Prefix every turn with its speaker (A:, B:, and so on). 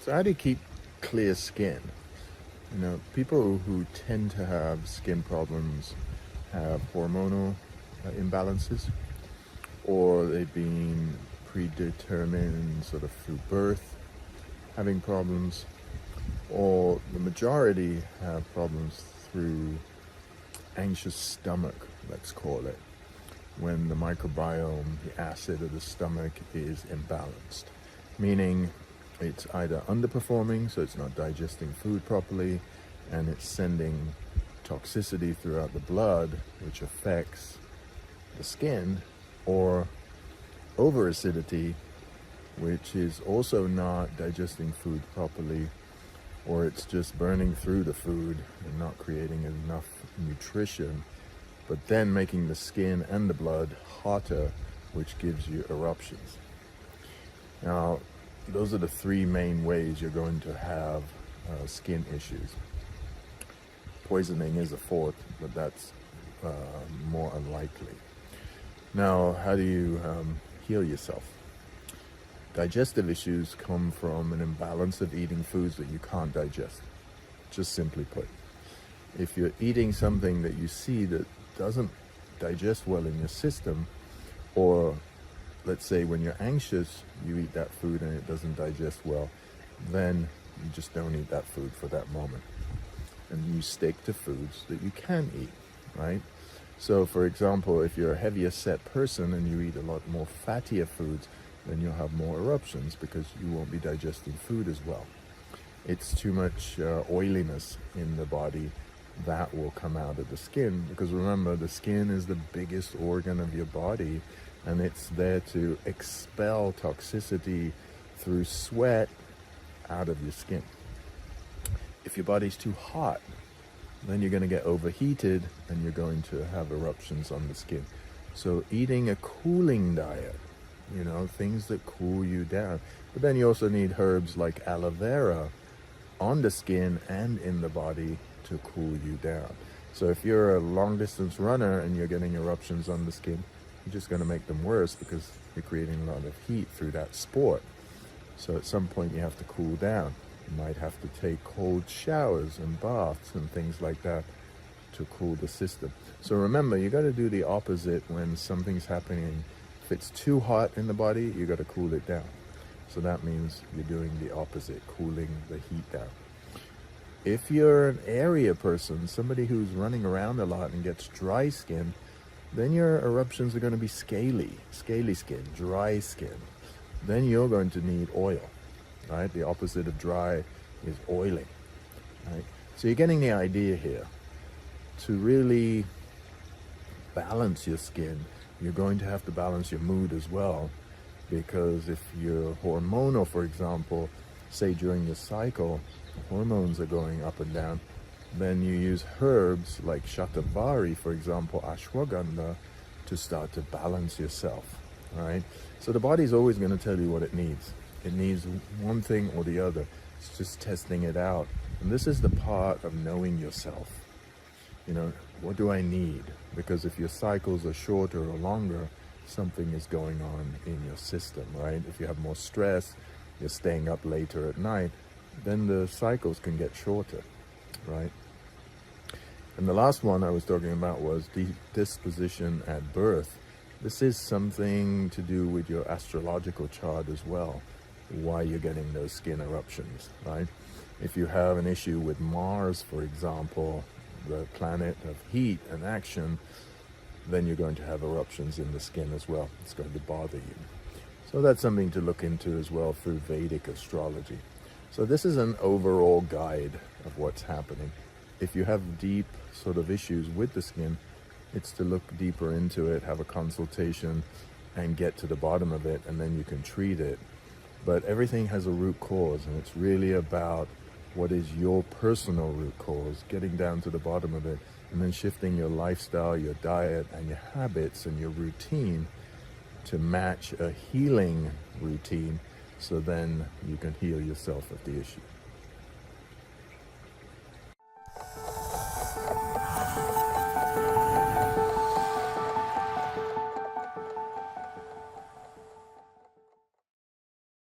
A: So how do you keep clear skin? People who tend to have skin problems have hormonal imbalances, or they've been predetermined sort of through birth having problems, or the majority have problems through anxious stomach, let's call it, when the microbiome, the acid of the stomach, is imbalanced, meaning it's either underperforming, so it's not digesting food properly, and it's sending toxicity throughout the blood, which affects the skin, or over-acidity, which is also not digesting food properly, or it's just burning through the food and not creating enough nutrition, but then making the skin and the blood hotter, which gives you eruptions. Now, those are the three main ways you're going to have skin issues. Poisoning is a fourth, but that's more unlikely. Now, how do you heal yourself? Digestive issues come from an imbalance of eating foods that you can't digest, just simply put. If you're eating something that you see that doesn't digest well in your system, or let's say when you're anxious, you eat that food and it doesn't digest well, then you just don't eat that food for that moment. And you stick to foods that you can eat, right? So for example, if you're a heavier set person and you eat a lot more fattier foods, then you'll have more eruptions because you won't be digesting food as well. It's too much oiliness in the body that will come out of the skin, because remember, the skin is the biggest organ of your body, and it's there to expel toxicity through sweat out of your skin. If your body's too hot, then you're going to get overheated and you're going to have eruptions on the skin. So eating a cooling diet, things that cool you down. But then you also need herbs like aloe vera on the skin and in the body to cool you down. So if you're a long distance runner and you're getting eruptions on the skin, you're just going to make them worse because you're creating a lot of heat through that sport. So at some point you have to cool down. You might have to take cold showers and baths and things like that to cool the system. So remember, you got to do the opposite when something's happening. If it's too hot in the body, you got to cool it down. So that means you're doing the opposite, cooling the heat down. If you're an area person, somebody who's running around a lot and gets dry skin, then your eruptions are going to be scaly skin, dry skin. Then you're going to need oil, right? The opposite of dry is oily, right? So you're getting the idea here. To really balance your skin, you're going to have to balance your mood as well, because if you're hormonal, for example, say during your cycle, hormones are going up and down, then you use herbs like shatavari, for example, ashwagandha, to start to balance yourself, right? So the body's always going to tell you what it needs. It needs one thing or the other. It's just testing it out. And this is the part of knowing yourself. What do I need? Because if your cycles are shorter or longer, something is going on in your system, right? If you have more stress, you're staying up later at night, then the cycles can get shorter, right? And the last one I was talking about was disposition at birth. This is something to do with your astrological chart as well, why you're getting those skin eruptions, right? If you have an issue with Mars, for example, the planet of heat and action, then you're going to have eruptions in the skin as well. It's going to bother you. So that's something to look into as well through Vedic astrology. So this is an overall guide of what's happening. If you have deep sort of issues with the skin, it's to look deeper into it, have a consultation, and get to the bottom of it, and then you can treat it. But everything has a root cause, and it's really about what is your personal root cause, getting down to the bottom of it, and then shifting your lifestyle, your diet, and your habits and your routine to match a healing routine, so then you can heal yourself of the issue.